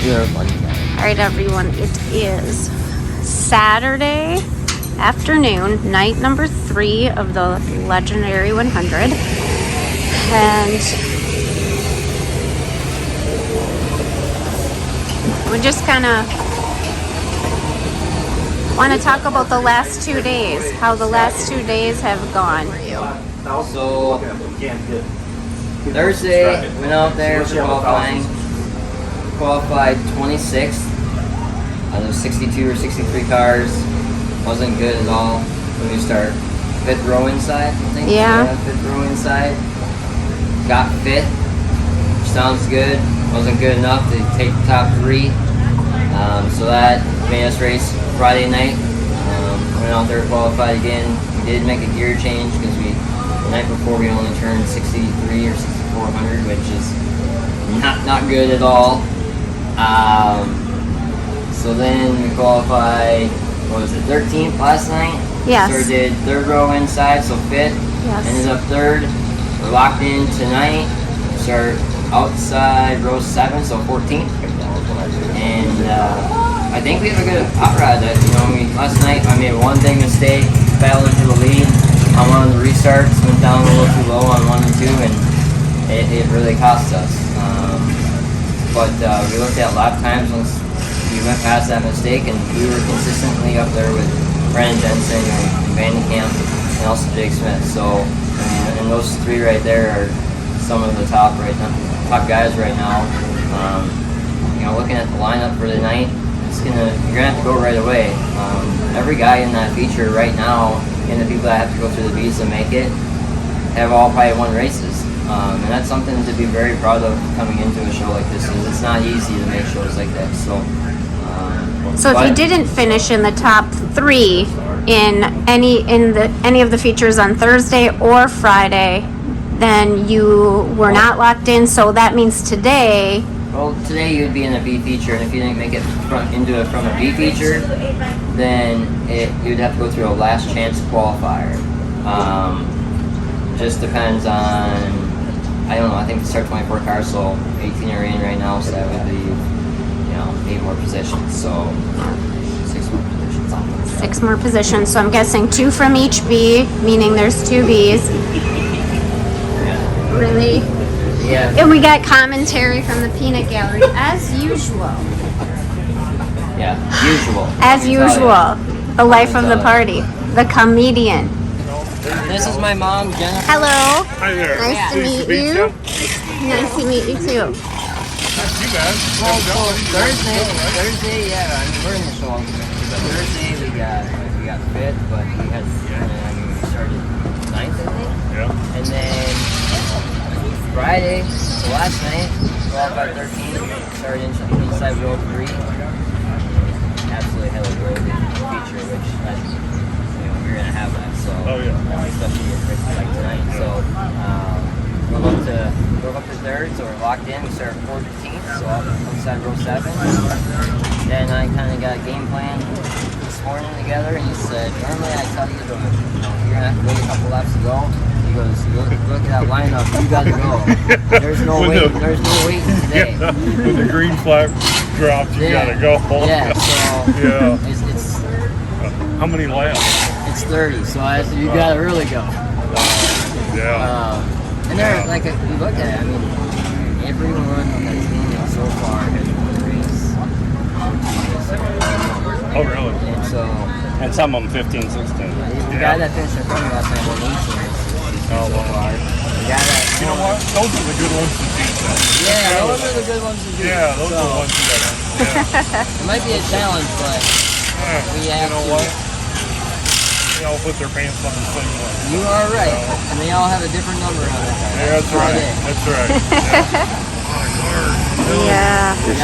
You're a funny guy. All right, everyone. It is Saturday afternoon, night number 3 of the Legendary 100. And we just kind of want to talk about the last 2 days, how the last 2 days have gone for you. So, Thursday, went out there for qualifying. Qualified 26th out of 62 or 63 cars. Wasn't good at all when we start. 5th row inside, I think. Yeah. 5th row inside. Got 5th, which sounds good. Wasn't good enough to take the top 3. So that made us race Friday night. Went out there, qualified again. We did make a gear change because the night before we only turned 63 or 6400, which is not good at all. So then we qualified, what was it, 13th last night? Yes. So we did 3rd row inside, so 5th. Yes. Ended up 3rd. We're locked in tonight. Start outside row 7, so 14th. And I think we have a good hot rod. Last night I made one big mistake, fell into the lead on one of the restarts, went down a little too low on 1 and 2, and it really cost us. But we looked at lap times once we went past that mistake, and we were consistently up there with Brandon Jensen and Van de Kamp and also Jake Smith. So, and those 3 right there are some of the top guys right now. Looking at the lineup for the night, you're gonna have to go right away. Every guy in that feature right now, and the people that have to go through the beats and make it, have all probably won races. And that's something to be very proud of coming into a show like this. It's not easy to make shows like that. So if you didn't finish in the top 3 in any of the features on Thursday or Friday, then you were not locked in. So that means today. Well, today you'd be in a B feature, and if you didn't make it into it from a B feature, then you'd have to go through a last chance qualifier. Just depends on, I don't know, I think it's start 24 cars, so 18 are in right now, so that would be, 8 more positions, so 6 more positions. 6 more positions, so I'm guessing 2 from each B, meaning there's 2 Bs. Yeah. Really? Yeah. And we got commentary from the Peanut Gallery, as usual. Yeah, usual. As usual. The life of the party. The comedian. This is my mom, Jennifer. Hello. Hi there. Nice to meet you. Nice to meet you too. You guys. Thursday, yeah, we're in the show. But Thursday we got 5th, but we started 9th, I think. Yeah. And then Friday, so last night, qualified 13th, started inside row 3. Absolutely hell of a road feature, which you're gonna have that. So, especially in races like tonight. So, drove up to 3rd, so we're locked in. We started 14th, so outside row 7. Then I kind of got a game plan this morning together, and he said, normally I tell you to, you're gonna have to wait a couple laps to go. He goes, look at that lineup, you gotta go. There's no waiting today. When the green flag dropped, you gotta go. Yeah, so it's how many laps? It's 30, so you gotta really go. And there, like you look at it, I mean, everyone on that team so far has won the race. Oh, really? And some of them 15, 16. The guy that finished in front of us had won 18 races. So far. You know what? Those are the good ones to beat. Yeah, those are the good ones to beat. Yeah, those are the ones you gotta. It might be a challenge, but we have what? They all put their pants on the same way. You are right. And they all have a different number on it. Yeah, that's right. That's right. Yeah. It's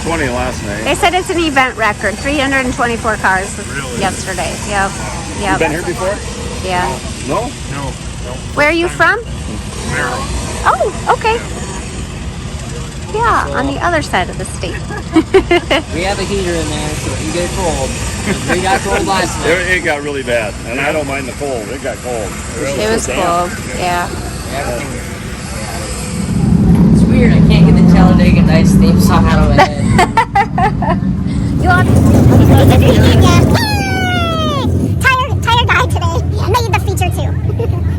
320 last night. They said it's an event record. 324 cars yesterday. Yep. You been here before? Yeah. No? No. Where are you from? Maryland. Oh, okay. Yeah, on the other side of the state. We have a heater in there, so if you get cold. We got cold last night. It got really bad, and I don't mind the cold. It got cold. It was cold, yeah. It's weird, I can't get the tail take a nice theme song out of my head. You want? Tire guy today. Made the feature too.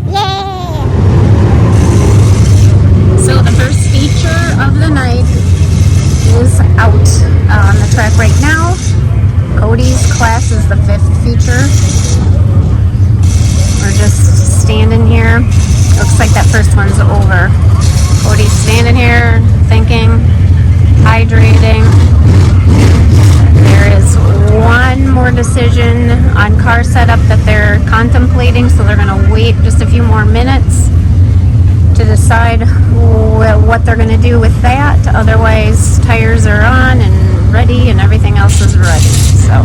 Yay! So the first feature of the night is out on the track right now. Cody's class is the 5th feature. We're just standing here. Looks like that first one's over. Cody's standing here thinking, hydrating. There is one more decision on car setup that they're contemplating, so they're going to wait just a few more minutes to decide what they're going to do with that. Otherwise, tires are on and ready, and everything else is ready. So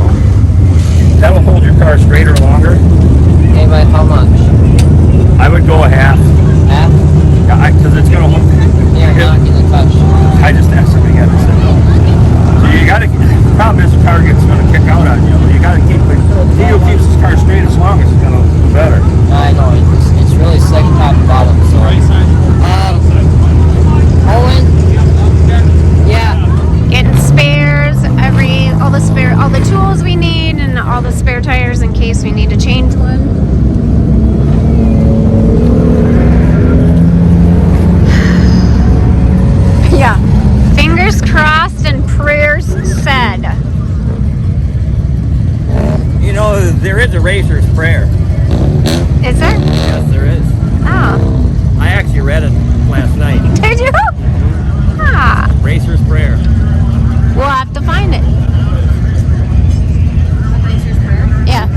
That'll hold your car straighter longer. Okay, by how much? I would go a half. Half? Yeah, because it's going to hold. You're not going to touch. I just asked him again. So you got to. The problem is the car gets going to kick out on you. You got to keep it. Theo keeps his car straight as long as it's going to do better. I know, it's really slick top to bottom. So. Owen? Yeah. getting spares, all the tools we need, and all the spare tires in case we need to change one. Yeah. Fingers crossed and prayers said. You know, there is a racer's prayer. Is there? Yes, there is. Oh. I actually read it last night. Did you? Ah. Racer's prayer. We'll have to find it. Yeah.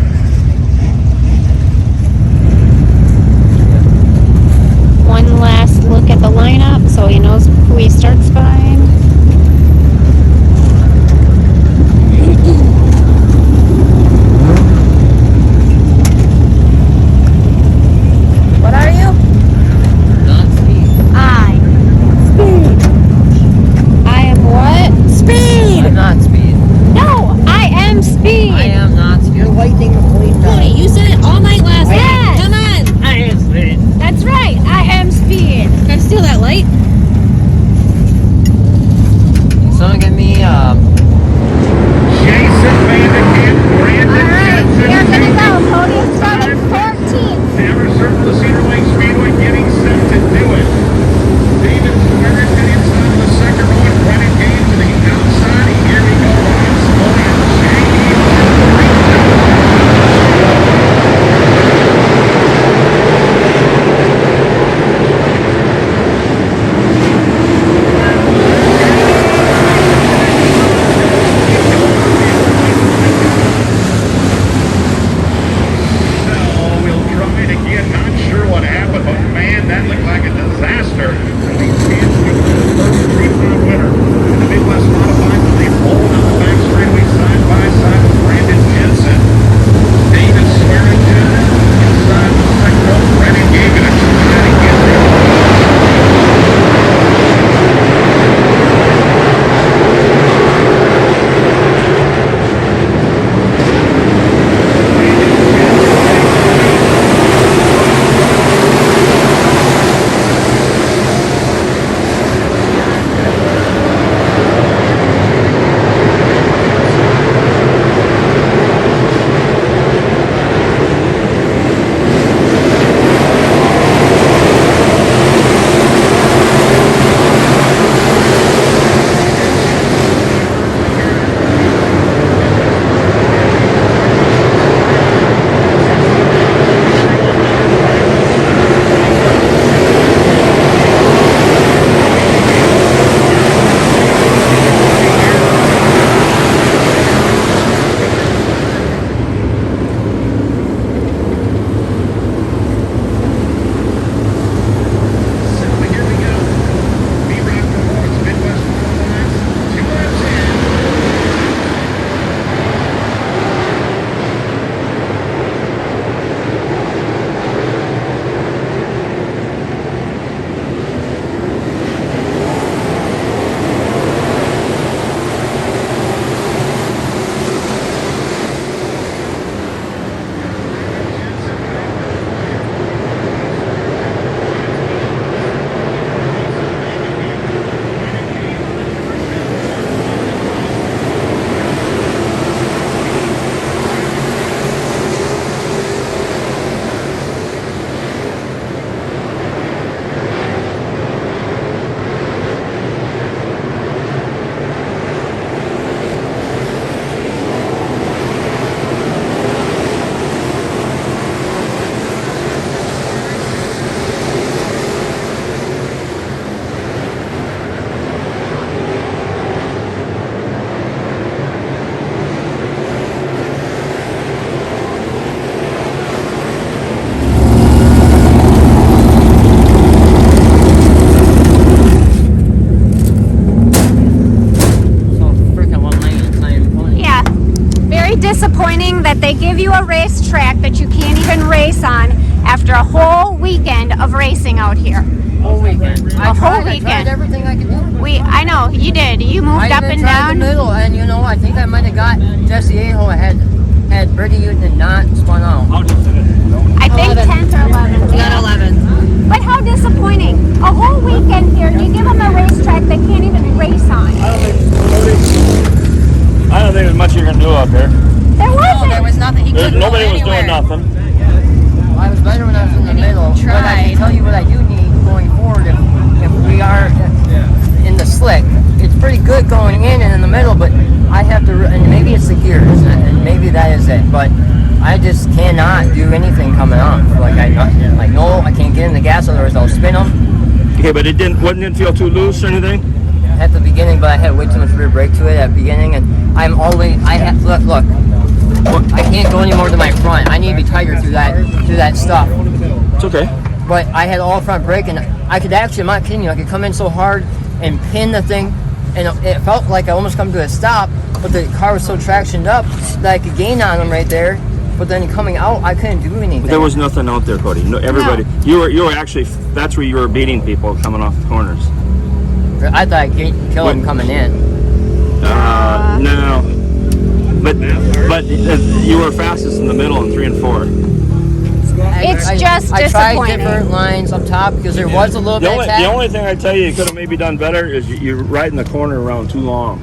One last look at the lineup so he knows who he starts behind. give you a racetrack that you can't even race on after a whole weekend of racing out here. Whole weekend. A whole I weekend. tried everything I could do. I know, you did. You moved I up even and tried down. the middle, and you know, I think I might have got Jesse Aho had Brittany Newton and not spun out. I think 10th or 11th. We got 11. But how disappointing. A whole weekend here, you give them a racetrack they can't even race on. I don't think there's much you're gonna do up there. There wasn't. There was nothing. He couldn't Nobody go was anywhere. doing nothing. Well, I was better when I was in the middle. But I tried. can tell you what I do need going forward. If we are in the slick, it's pretty good going in and in the middle, but I have to, and maybe it's the gears, and maybe that is it, but I just cannot do anything coming off. Like no, I can't get in the gas, otherwise I'll spin them Okay, but it didn't feel too loose or anything? at the beginning, but I had way too much rear brake to it at the beginning, and I'm always, look, I can't go any more than my front. I need to be tighter through that stuff. It's okay. But I had all front brake, and I could actually, I'm not kidding you, I could come in so hard and pin the thing, and it felt like I almost come to a stop, but the car was so tractioned up that I could gain on them right there. But then coming out, I couldn't do anything. There was nothing out there, Cody. No, everybody. No. You were actually. That's where you were beating people coming off the corners. I thought I'd kill him coming in. No. But you were fastest in the middle in 3 and 4. It's just I tried disappointing. different lines up top because there was a little bit of The tap. only thing I tell you could have maybe done better is you're riding the corner around too long.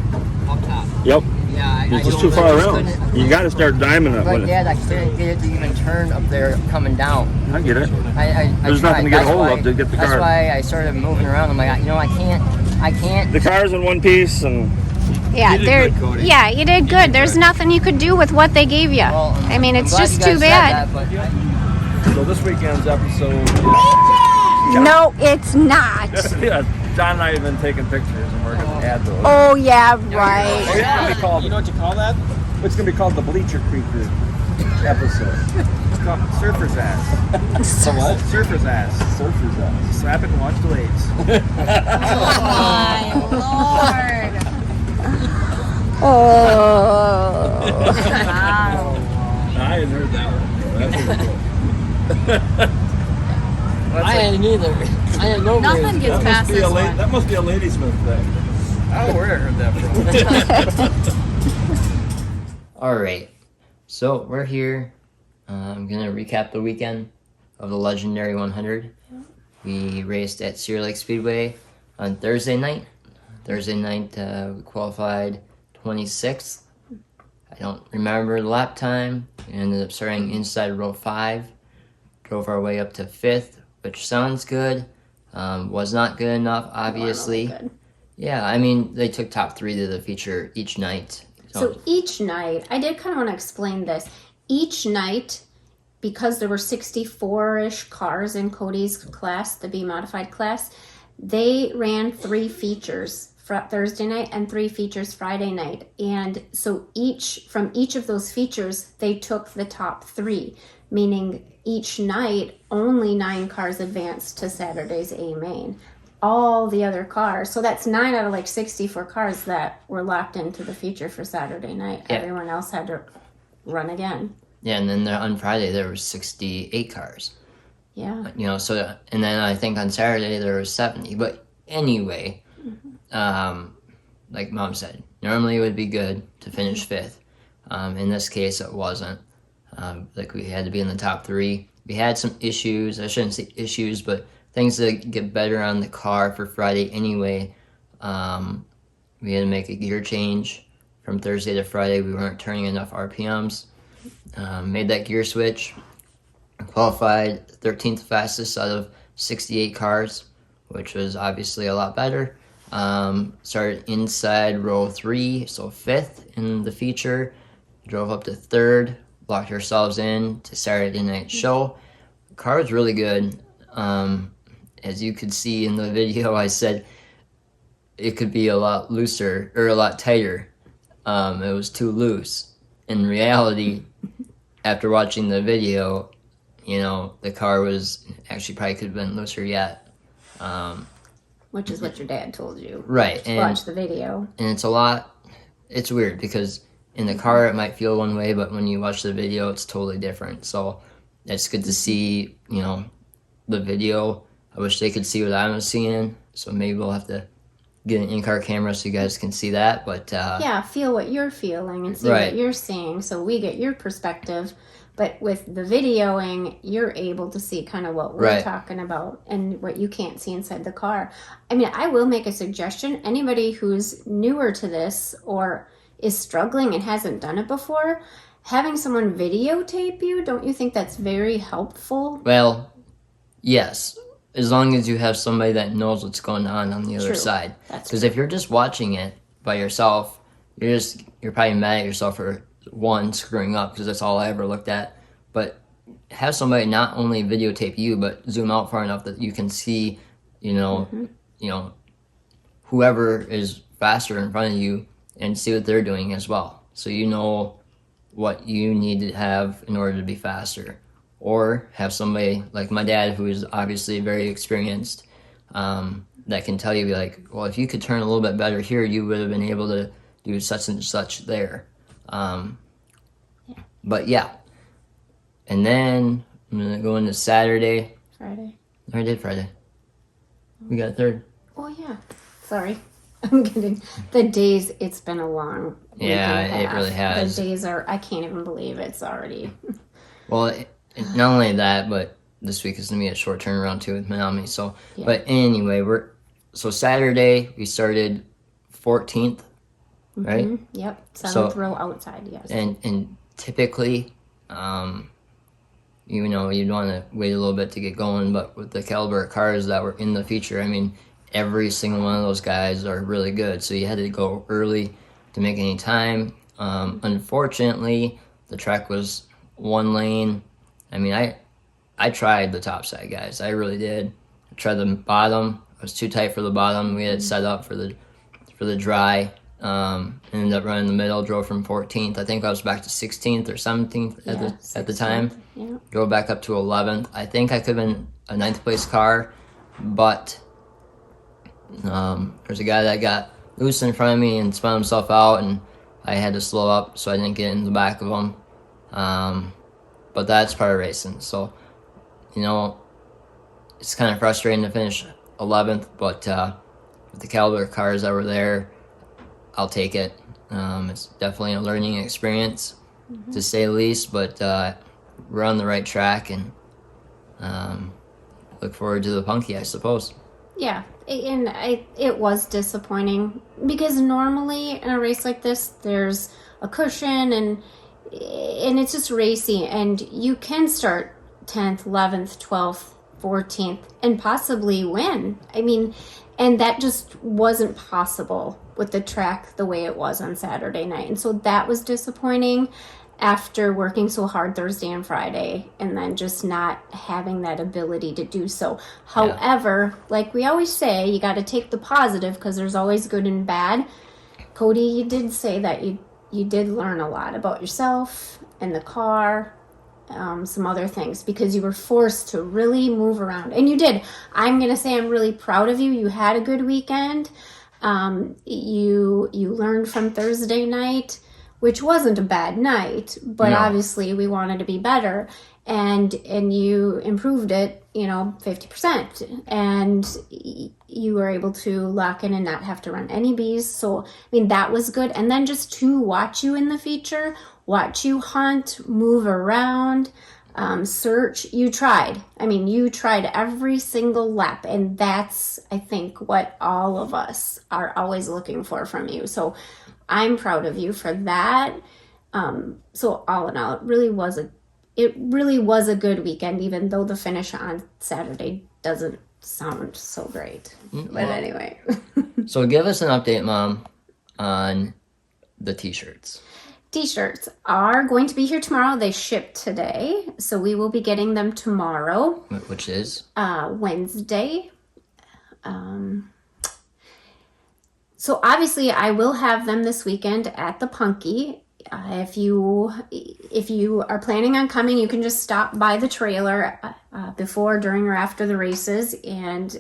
Up top. Yep. Yeah, You're just too far around. You got to start diming it. But yeah, I couldn't get it to even turn up there coming down. I get it. There's nothing to get hold of to get the car. That's why I started moving around. I'm like, I can't. The car's in one piece, and Yeah, you did good. There's nothing you could do with what they gave you. Well, I mean, I'm it's glad just you guys too said bad. that, but so this weekend's episode. No, it's not. Yeah, John and I have been taking pictures, and we're gonna add those. Oh, yeah, right. It's gonna be called. You know what you call that? It's gonna be called the Bleacher Creeper episode. It's called Surfer's Ass. So what? Surfer's Ass. Surfer's Ass. Slap it and watch the waves. My Lord. Oh. Wow. I hadn't heard that one. That's pretty cool. I hadn't either. I had no Nothing reason. gets past this one. That must be a ladysmith thing. I don't know where I heard that from. All right, so we're here. I'm gonna recap the weekend of the legendary 100. We raced at Cedar Lake Speedway on Thursday night. Thursday night, we qualified 26th. I don't remember the lap time. We ended up starting inside row 5. Drove our way up to 5th, which sounds good. Was not good enough, obviously. Good. Yeah, I mean, they took top 3 to the feature each night. So each night, I did kind of want to explain this. Each night, because there were 64-ish cars in Cody's class, the B modified class, they ran 3 features Thursday night and 3 features Friday night. And so from each of those features, they took the top 3, meaning each night only 9 cars advanced to Saturday's A main. All the other cars, so that's 9 out of like 64 cars that were locked into the feature for Saturday night. Yeah. Everyone else had to run again. Yeah, and then on Friday there were 68 cars. Yeah. You know, so, and then I think on Saturday there was 70. But anyway, like Mom said, normally it would be good to finish 5th. In this case, it wasn't. Like we had to be in the top 3. We had some issues. I shouldn't say issues, but things that get better on the car for Friday anyway. We had to make a gear change from Thursday to Friday. We weren't turning enough RPMs. Made that gear switch. Qualified 13th fastest out of 68 cars, which was obviously a lot better. Started inside row 3, so 5th in the feature. Drove up to 3rd, locked ourselves in to Saturday night show. The car was really good. As you could see in the video, I said it could be a lot looser or a lot tighter. It was too loose. In reality, after watching the video, you know, the car was actually probably could have been looser yet. Which is what your dad told you. Right. And Watch the video. it's weird because in the car it might feel one way, but when you watch the video, it's totally different. So it's good to see, you know, the video. I wish they could see what I was seeing, so maybe we'll have to get an in-car camera so you guys can see that. But yeah, feel what you're feeling and see Right. what you're seeing, so we get your perspective. But with the videoing, you're able to see kind of what we're Right. talking about and what you can't see inside the car. I mean, I will make a suggestion. Anybody who's newer to this or is struggling and hasn't done it before, having someone videotape you, don't you think that's very helpful? well, yes, as long as you have somebody that knows what's going on the other True. side. That's Because if you're just watching it by yourself, you're probably mad at yourself for one screwing up, because that's all I ever looked at. But have somebody not only videotape you, but zoom out far enough that you can see, you know, whoever is faster in front of you, and see what they're doing as well, so you know what you need to have in order to be faster. Or have somebody like my dad, who is obviously very experienced, that can tell you, be like, well, if you could turn a little bit better here, you would have been able to do such and such there. But yeah. And then I'm going to go into Saturday. Friday. I did Friday. We got third. Oh, yeah. Sorry. I'm getting the days. It's been a long week Yeah, and a it half. really has. The days are, I can't even believe it's already. Well, not only that, but this week is going to be a short turnaround too with Manami. So, Yeah. But anyway, so Saturday we started 14th, right? Mhm. Yep. So- Seventh row outside, yes. And typically, you know, you'd want to wait a little bit to get going, but with the caliber of cars that were in the feature, I mean, every single one of those guys are really good, so you had to go early to make any time. Unfortunately, the track was one lane. I mean, I tried the top side, guys. I really did. I tried the bottom. It was too tight for the bottom. We had it set up for the dry. Ended up running the middle. Drove from 14th. I think I was back to 16th or 17th at the time. Yeah. Drove back up to 11th. I think I could have been a 9th place car, but there's a guy that got loose in front of me and spun himself out, and I had to slow up so I didn't get in the back of him. But that's part of racing. So, you know, it's kind of frustrating to finish 11th, but with the caliber of cars that were there, I'll take it. It's definitely a learning experience, to say the least, but we're on the right track, and look forward to the Punky, I suppose. Yeah, and it was disappointing because normally in a race like this, there's a cushion and it's just racy, and you can start 10th, 11th, 12th, 14th, and possibly win. I mean, and that just wasn't possible with the track the way it was on Saturday night, and so that was disappointing. After working so hard Thursday and Friday, and then just not having that ability to do so. However, like we always say, you got to take the positive, because there's always good and bad. Cody, you did say that you did learn a lot about yourself and the car, some other things, because you were forced to really move around, and you did. I'm gonna say I'm really proud of you. You had a good weekend. You learned from Thursday night, which wasn't a bad night, but No. obviously we wanted to be better, and you improved it, 50%, and you were able to lock in and not have to run any Bs. So, I mean, that was good. And then just to watch you in the feature, watch you hunt, move around, search, you tried. I mean, you tried every single lap, and that's, I think, what all of us are always looking for from you. So I'm proud of you for that. So all in all, it really was a good weekend, even though the finish on Saturday doesn't sound so great. But anyway. So give us an update, Mom, on the t-shirts. T-shirts are going to be here tomorrow. They shipped today, so we will be getting them tomorrow, Which is? Wednesday. So obviously I will have them this weekend at the Punky. If you are planning on coming, you can just stop by the trailer before, during, or after the races and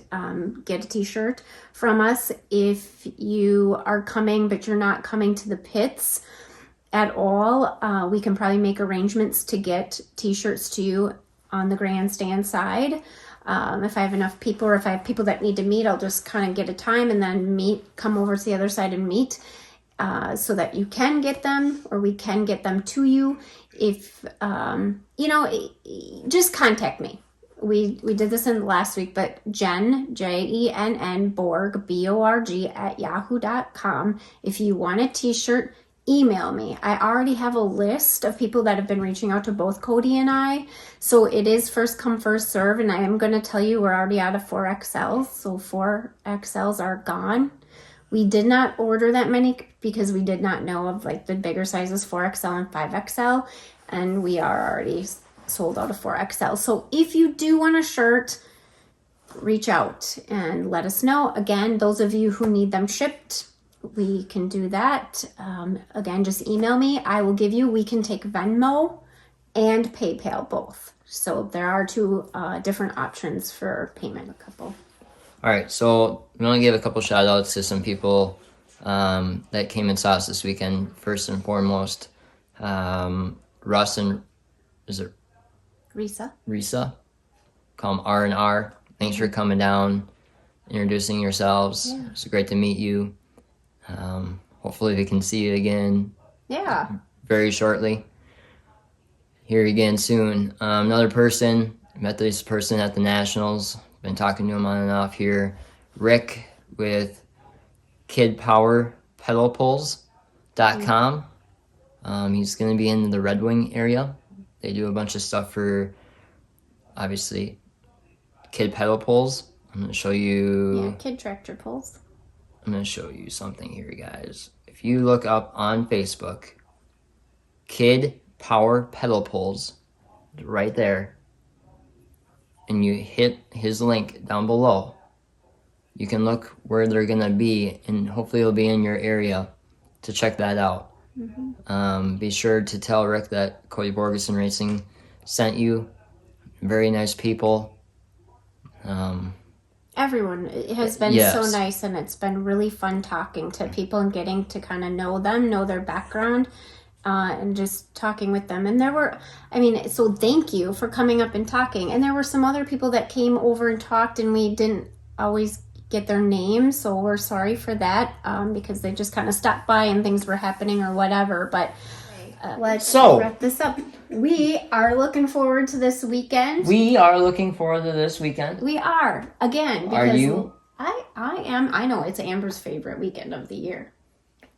get a t-shirt from us. If you are coming but you're not coming to the pits, at all, we can probably make arrangements to get t-shirts to you on the grandstand side. If I have enough people, or if I have people that need to meet, I'll just kind of get a time and then come over to the other side and meet, so that you can get them, or we can get them to you. If, just contact me. We did this in last week, but Jen, Jenn, Borg, BORG @yahoo.com. If you want a t-shirt, email me. I already have a list of people that have been reaching out to both Cody and I. So it is first come, first serve. And I am going to tell you, we're already out of 4XLs. So 4XLs are gone. We did not order that many because we did not know of like the bigger sizes, 4XL and 5XL. And we are already sold out of 4XL. So if you do want a shirt, reach out and let us know. Again, those of you who need them shipped, we can do that. Again, just email me. We can take Venmo and PayPal both. So there are two different options for payment. All right, so we want to give a couple shout outs to some people that came and saw us this weekend. First and foremost, Russ and Risa, call them R&R. Thanks for coming down, introducing yourselves. Yeah. It's great to meet you. Hopefully we can see you again. Yeah. Very shortly. Here again soon. Another person, met this person at the Nationals. Been talking to him on and off here. Rick with kidpowerpedalpulls.com. He's going to be in the Red Wing area. They do a bunch of stuff for, obviously, kid pedal pulls. I'm going to show you... Yeah, kid tractor pulls. I'm going to show you something here, guys. If you look up on Facebook, Kid Power Pedal Pulls, right there, and you hit his link down below, you can look where they're going to be, and hopefully it'll be in your area to check that out. Mm-hmm. Be sure to tell Rick that Cody Borgeson Racing sent you. Very nice people. Everyone has been so nice, and it's been really fun talking to people and getting to kind of know them, know their background, and just talking with them. And so thank you for coming up and talking. And there were some other people that came over and talked, and we didn't always get their names, so we're sorry for that, because they just kind of stopped by and things were happening or whatever. But let's wrap this up. We are looking forward to this weekend. We are looking forward to this weekend. We are. Again, because are you? I am. I know it's Amber's favorite weekend of the year.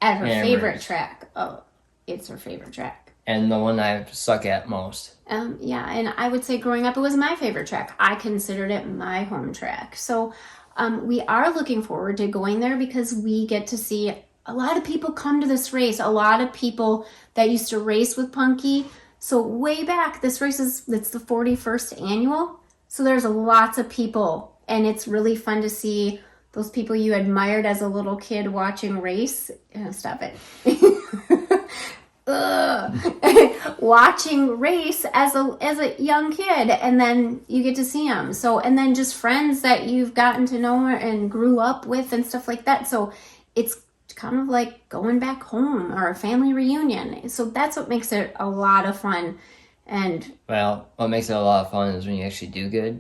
At her favorite track. Oh, it's her favorite track. And the one I suck at most. Yeah, and I would say growing up it was my favorite track. I considered it my home track. So we are looking forward to going there because we get to see a lot of people come to this race. A lot of people that used to race with Punky. So way back, it's the 41st annual. So there's lots of people, and it's really fun to see those people you admired as a little kid watching race. Stop it. Watching race as a young kid, and then you get to see them. So, and then just friends that you've gotten to know and grew up with and stuff like that. So it's kind of like going back home or a family reunion. So that's what makes it a lot of fun. And well, what makes it a lot of fun is when you actually do good.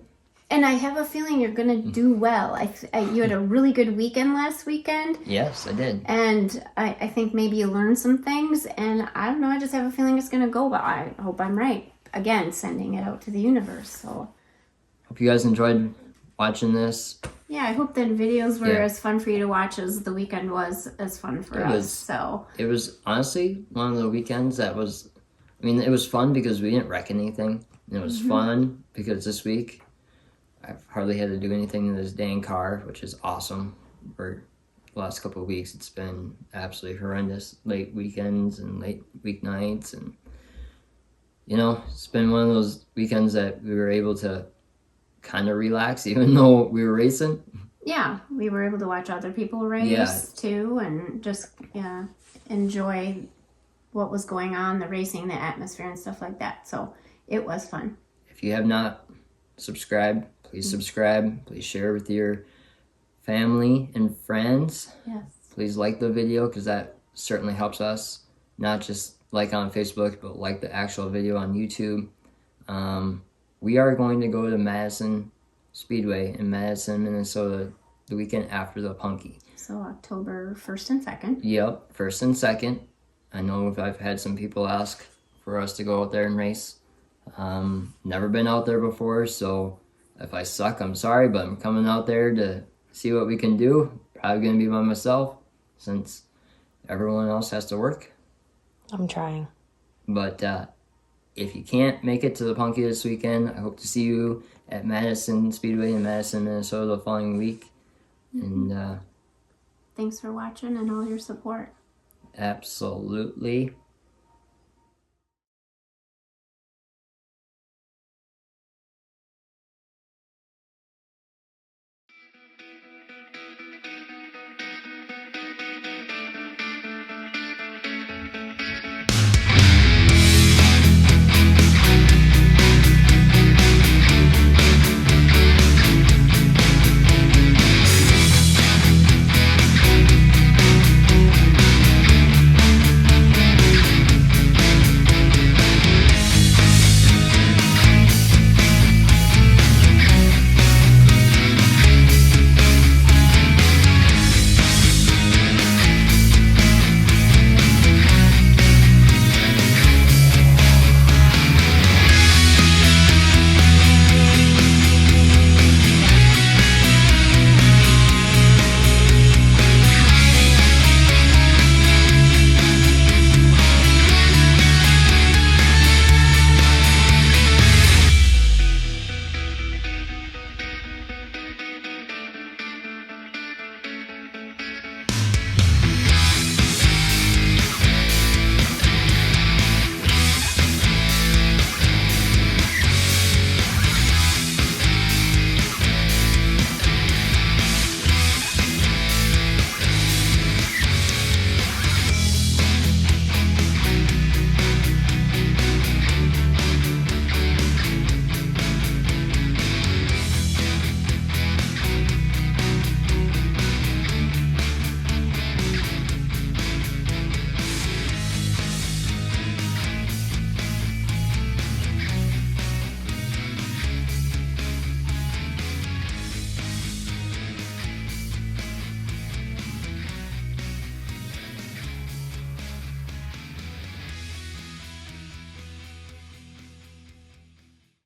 And I have a feeling you're gonna do well. You had a really good weekend last weekend. Yes, I did. And I think maybe you learned some things. And I don't know, I just have a feeling it's gonna go well. I hope I'm right. Again, sending it out to the universe. So hope you guys enjoyed watching this. Yeah, I hope that videos were as fun for you to watch as the weekend was as fun for us. It was honestly one of the weekends that was, it was fun because we didn't wreck anything. And it was fun because this week I've hardly had to do anything in this dang car, which is awesome. For the last couple of weeks, it's been absolutely horrendous. Late weekends and late weeknights. And, it's been one of those weekends that we were able to kind of relax, even though we were racing. Yeah, we were able to watch other people race too, and just enjoy what was going on, the racing, the atmosphere, and stuff like that. So it was fun. If you have not subscribed, please subscribe. Please share with your family and friends. Yes. Please like the video because that certainly helps us, not just like on Facebook, but like the actual video on YouTube. We are going to go to Madison Speedway in Madison, Minnesota the weekend after the Punky. So October 1st and 2nd. Yep, 1st and 2nd. I know I've had some people ask for us to go out there and race. Never been out there before, so if I suck, I'm sorry, but I'm coming out there to see what we can do. Probably going to be by myself since everyone else has to work. I'm trying. But if you can't make it to the Punky this weekend, I hope to see you at Madison Speedway in Madison, Minnesota the following week. And Thanks for watching and all your support. absolutely.